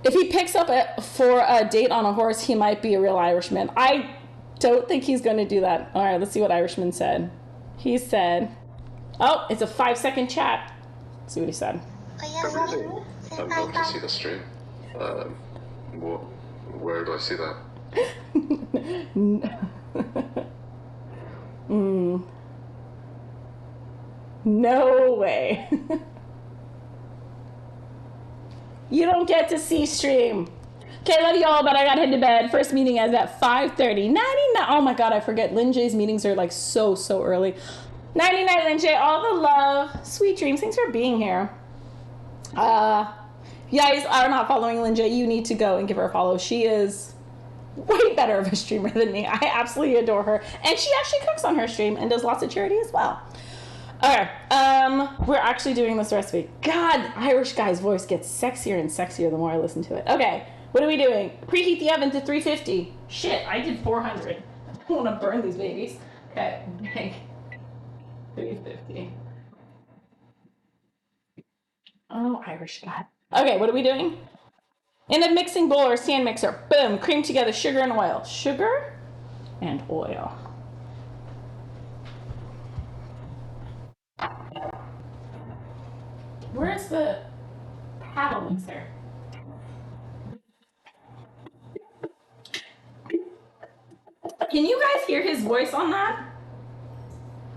If he picks up for a date on a horse, he might be a real Irishman. I don't think he's going to do that. All right, let's see what Irishman said. He said, oh, it's a 5-second chat. Let's see what he said. Everything. I'd love to see the stream. Where do I see that? No way. You don't get to see stream. Okay, love you all, but I gotta head to bed. First meeting is at 5:30. 99. Oh my god, I forget. Lynn J's meetings are like so early. 99, Lynn J. All the love. Sweet dreams. Thanks for being here. You guys are not following Lynn J. You need to go and give her a follow. She is way better of a streamer than me. I absolutely adore her. And she actually cooks on her stream and does lots of charity as well. Okay, we're actually doing this recipe. God, Irish guy's voice gets sexier and sexier the more I listen to it. Okay, what are we doing? Preheat the oven to 350. Shit, I did 400. I don't want to burn these babies. Okay, 350. Oh, Irish guy. Okay, what are we doing? In a mixing bowl or stand mixer, boom, cream together sugar and oil. Sugar and oil. Where's the paddle mixer? Can you guys hear his voice on that?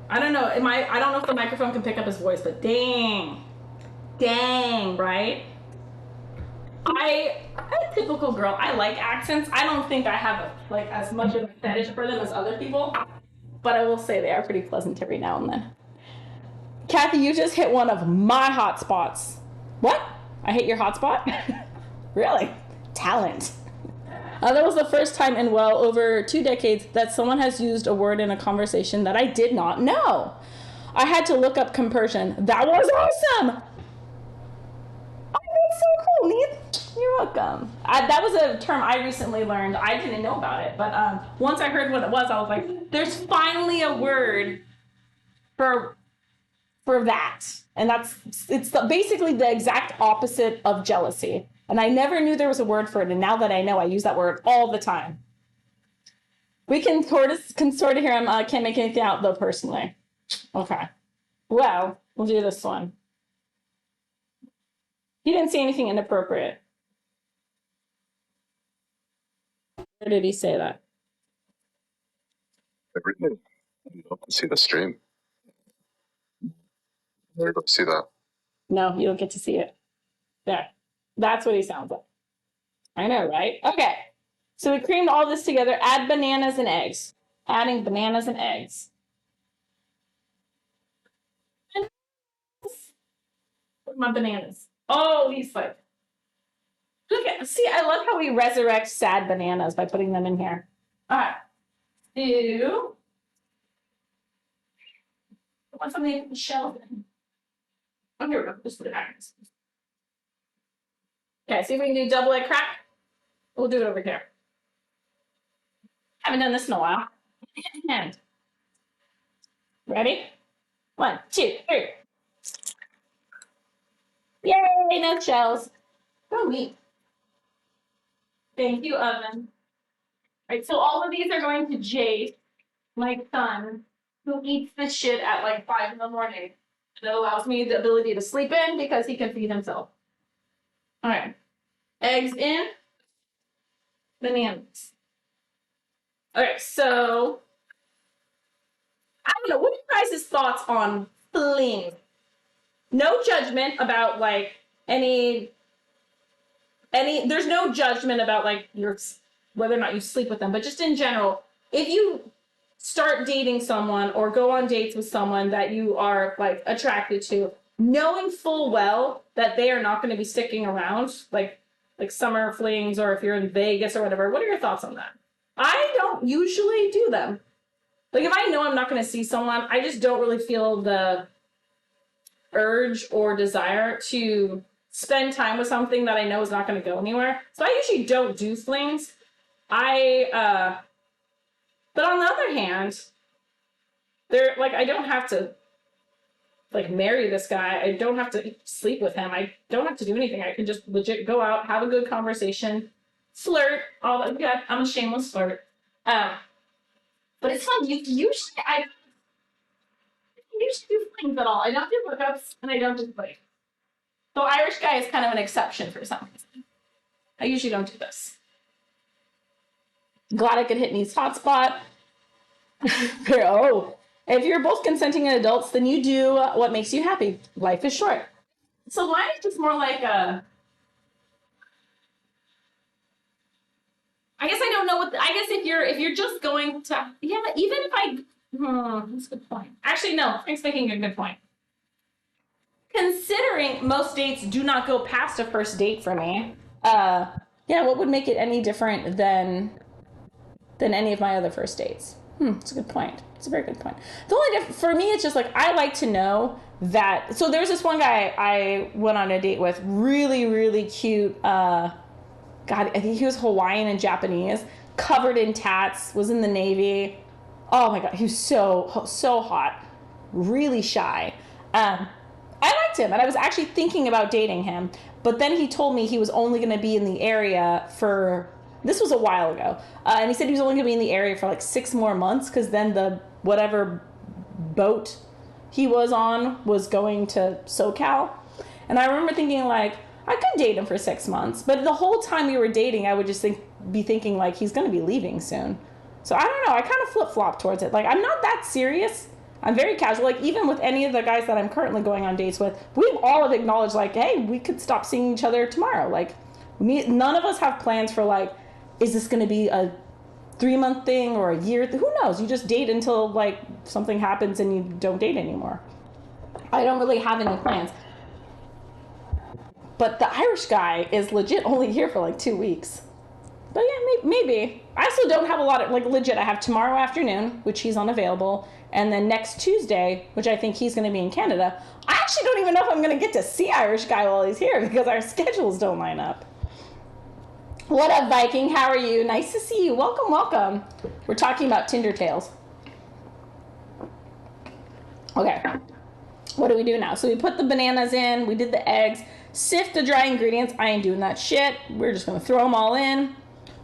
I don't know. I don't know if the microphone can pick up his voice, but dang, right? I'm a typical girl. I like accents. I don't think I have like as much of a fetish for them as other people, but I will say they are pretty pleasant every now and then. Kathy, you just hit one of my hot spots. What? I hit your hot spot? Really? Talent. That was the first time in well over 2 decades that someone has used a word in a conversation that I did not know. I had to look up compersion. That was awesome. Oh, that's so cool, Neith. You're welcome. That was a term I recently learned. I didn't know about it, but once I heard what it was, I was like, there's finally a word for that. And it's basically the exact opposite of jealousy. And I never knew there was a word for it. And now that I know, I use that word all the time. We can sort of hear him. Can't make anything out though, personally. Okay. Well, we'll do this one. He didn't say anything inappropriate. Where did he say that? Everything. I'd love to see the stream. Where do I see that? No, you don't get to see it. There. That's what he sounds like. I know, right? Okay. So we creamed all this together. Add bananas and eggs. Adding bananas and eggs. Where's my bananas? Oh, he's like, see, I love how we resurrect sad bananas by putting them in here. All right. I want something to shell in. Oh, here we go. Just put it back. Okay, see if we can do double egg crack. We'll do it over here. Haven't done this in a while. And ready? 1, 2, 3. Yay, no shells. Oh, neat. Thank you, oven. All right, so all of these are going to Jade, my son, who eats this shit at like 5 in the morning. That allows me the ability to sleep in because he can feed himself. All right. Eggs in. Bananas. Okay, so I don't know. What are you guys' thoughts on fling? No judgment about like any. There's no judgment about like whether or not you sleep with them, but just in general, if you start dating someone or go on dates with someone that you are like attracted to, knowing full well that they are not going to be sticking around, like summer flings, or if you're in Vegas or whatever, what are your thoughts on that? I don't usually do them. Like if I know I'm not going to see someone, I just don't really feel the urge or desire to spend time with something that I know is not going to go anywhere. So I usually don't do flings. But on the other hand, I don't have to like marry this guy. I don't have to sleep with him. I don't have to do anything. I can just legit go out, have a good conversation, flirt, all that. Yeah, I'm a shameless flirt. But it's fun. I usually do flings at all. I don't do hookups and I don't do flings. So Irish guy is kind of an exception for some reason. I usually don't do this. Glad I could hit Nee's hotspot. Oh, if you're both consenting adults, then you do what makes you happy. Life is short. So mine is just more like a. I guess I don't know what. I guess if you're just going to, yeah, even if I. That's a good point. Actually, no. Frank's making a good point. Considering most dates do not go past a first date for me, yeah, what would make it any different than any of my other first dates? It's a good point. It's a very good point. The only difference for me, it's just like I like to know that. So there's this one guy I went on a date with, really, really cute. God, I think he was Hawaiian and Japanese, covered in tats, was in the Navy. Oh my God, he was so hot, really shy. I liked him, and I was actually thinking about dating him. But then he told me he was only going to be in the area for. This was a while ago, and he said he was only going to be in the area for like 6 more months because then the whatever boat he was on was going to SoCal. And I remember thinking like I could date him for 6 months, but the whole time we were dating, I would just be thinking like he's going to be leaving soon. So I don't know. I kind of flip-flop towards it. Like I'm not that serious. I'm very casual. Like even with any of the guys that I'm currently going on dates with, we've all have acknowledged like, hey, we could stop seeing each other tomorrow. Like none of us have plans for like, is this going to be a 3-month thing or a year? Who knows? You just date until like something happens and you don't date anymore. I don't really have any plans. But the Irish guy is legit only here for like 2 weeks. But yeah, maybe. I also don't have a lot of, like legit, I have tomorrow afternoon, which he's unavailable, and then next Tuesday, which I think he's going to be in Canada. I actually don't even know if I'm going to get to see Irish guy while he's here because our schedules don't line up. What up, Viking? How are you? Nice to see you. Welcome, welcome. We're talking about Tinder tales. Okay. What do we do now? So we put the bananas in. We did the eggs. Sift the dry ingredients. I ain't doing that shit. We're just going to throw them all in.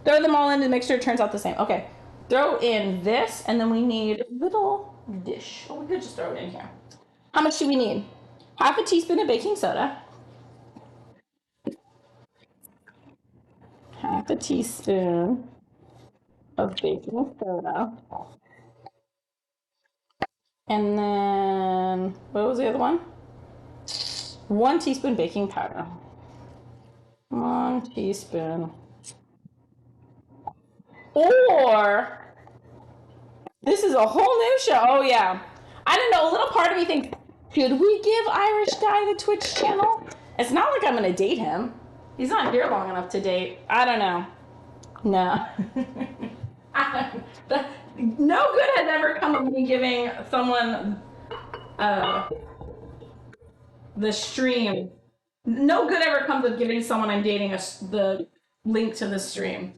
Throw them all into the mixture. It turns out the same. Okay. Throw in this, and then we need a little dish. Oh, we could just throw it in here. How much do we need? Half a teaspoon of baking soda. Half a teaspoon of baking soda. And then, what was the other one? 1 teaspoon baking powder. 1 teaspoon. Or, this is a whole new show. Oh, yeah. I don't know. A little part of me thinks, should we give Irish guy the Twitch channel? It's not like I'm going to date him. He's not here long enough to date. I don't know. No. No good has ever come of me giving someone the stream. No good ever comes of giving someone I'm dating the link to the stream.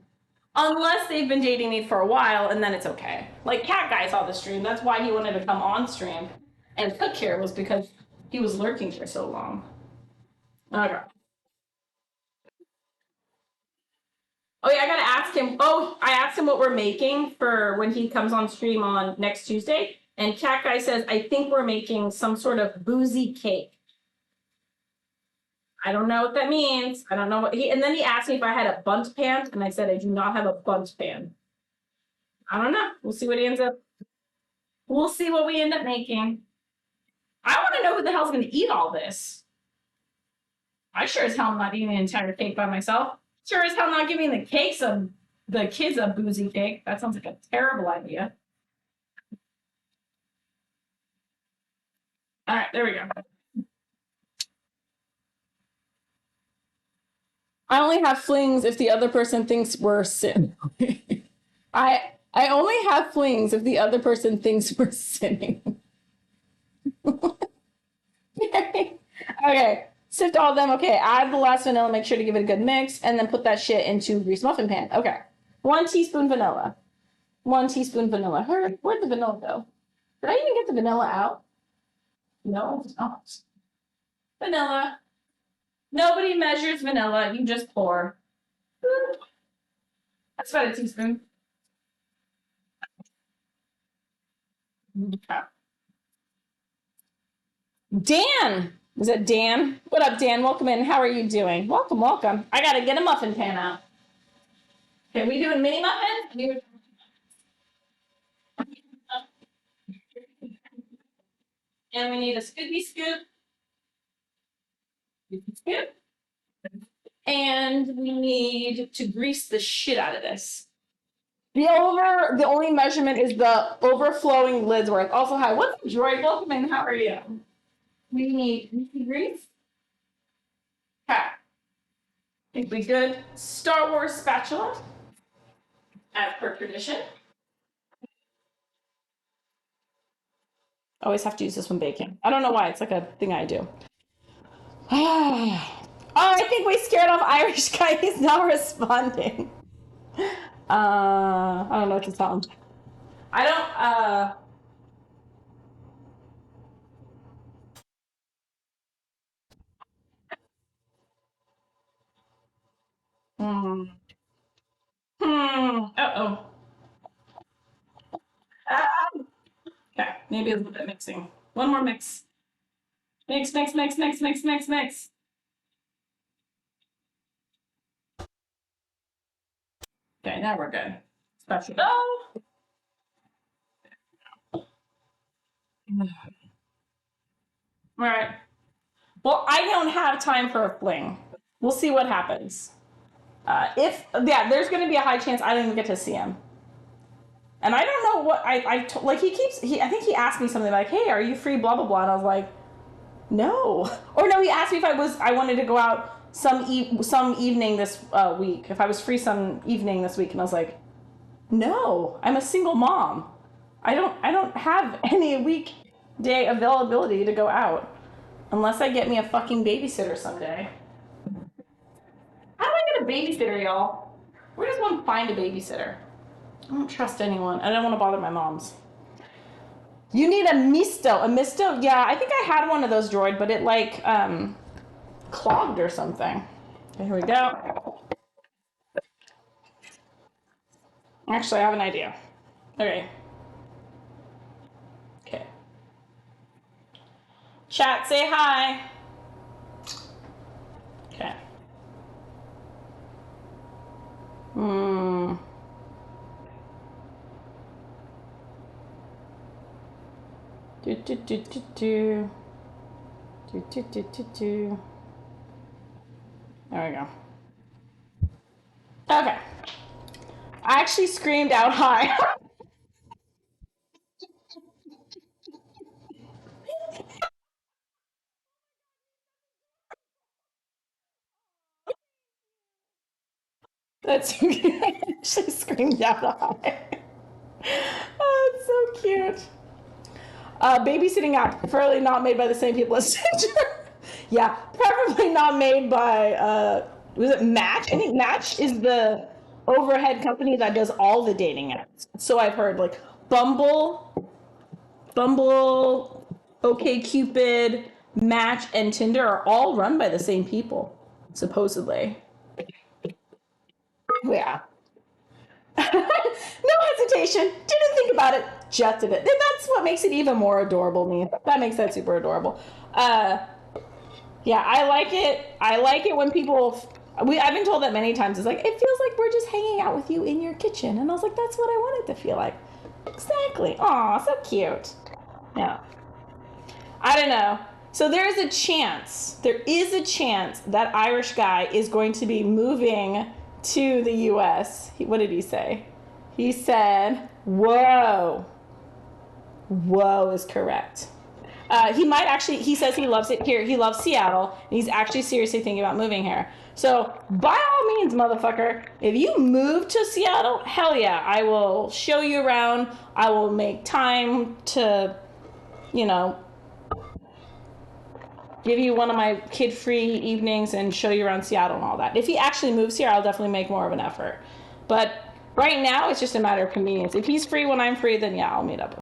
Unless they've been dating me for a while, and then it's okay. Like Cat Guy saw the stream. That's why he wanted to come on stream and cook here, was because he was lurking for so long. Okay. Oh yeah, I gotta ask him. Oh, I asked him what we're making for when he comes on stream on next Tuesday. And Cat Guy says, I think we're making some sort of boozy cake. I don't know what that means. I don't know what and then he asked me if I had a bunt pan, and I said I do not have a bunt pan. I don't know. We'll see what he ends up. We'll see what we end up making. I want to know who the hell's gonna eat all this. I sure as hell am not eating an entire cake by myself. Sure as hell not giving the kids a boozy cake. That sounds like a terrible idea. All right, there we go. I only have flings if the other person thinks we're sinning. I only have flings if the other person thinks we're sinning. Okay. Sift all of them. Okay, add the last vanilla. Make sure to give it a good mix, and then put that shit into greased muffin pan. Okay, 1 teaspoon vanilla. 1 teaspoon vanilla. Where'd the vanilla go? Did I even get the vanilla out? No, don't. Vanilla. Nobody measures vanilla. You just pour. That's about a teaspoon. Okay. Dan! Is it Dan? What up, Dan? Welcome in. How are you doing? Welcome, welcome. I gotta get a muffin pan out. Okay, we doing mini muffins? And we need a scoopy scoop. Scoop. And we need to grease the shit out of this. The only measurement is the overflowing lids where it's also high. What's up, Droid? Welcome in. How are you? We need grease. Okay. Think we good. Star Wars spatula, as per tradition. Always have to use this when baking. I don't know why. It's like a thing I do. Oh, I think we scared off Irish guy. He's not responding. I don't know what to tell him. I don't. Hmm. Uh-oh. Okay, maybe a little bit mixing. One more mix. Mix, mix, mix, mix, mix, mix, mix. Okay, now we're good. Spatula. Oh. All right. Well, I don't have time for a fling. We'll see what happens. There's going to be a high chance I don't even get to see him. And I don't know what like I think he asked me something like, "Hey, are you free?" Blah blah blah, and I was like, "No," or no, he asked me if I wanted to go out some evening this week, if I was free some evening this week, and I was like, "No, I'm a single mom. I don't have any weekday availability to go out unless I get me a fucking babysitter someday." How do I get a babysitter, y'all? Where does one find a babysitter? I don't trust anyone. I don't want to bother my moms. You need a misto. A misto? Yeah, I think I had one of those, Droid, but it like clogged or something. Okay, here we go. Actually, I have an idea. Okay. Okay. Chat, say hi. Okay. Do do do do do. Do do do do do. There we go. Okay. I actually screamed out hi. That's so cute. I actually screamed out hi. Oh, it's so cute. Babysitting app, preferably not made by the same people as Tinder. Yeah, preferably not made by, was it Match? I think Match is the overhead company that does all the dating apps. So I've heard, like Bumble, OkCupid, Match, and Tinder are all run by the same people, supposedly. Yeah. No hesitation. Didn't think about it. Just did it. That's what makes it even more adorable. Me. That makes that super adorable. Yeah, I like it. I like it when people. I've been told that many times. It's like it feels like we're just hanging out with you in your kitchen, and I was like, that's what I want it to feel like. Exactly. Aw, so cute. Yeah. I don't know. So there is a chance. There is a chance that Irish guy is going to be moving to the U.S. What did he say? He said, "Whoa, whoa" is correct. He might actually. He says he loves it here. He loves Seattle, and he's actually seriously thinking about moving here. So by all means, motherfucker, if you move to Seattle, hell yeah, I will show you around. I will make time to, you know, give you one of my kid-free evenings and show you around Seattle and all that. If he actually moves here, I'll definitely make more of an effort. But right now, it's just a matter of convenience. If he's free when I'm free, then yeah, I'll meet up with him.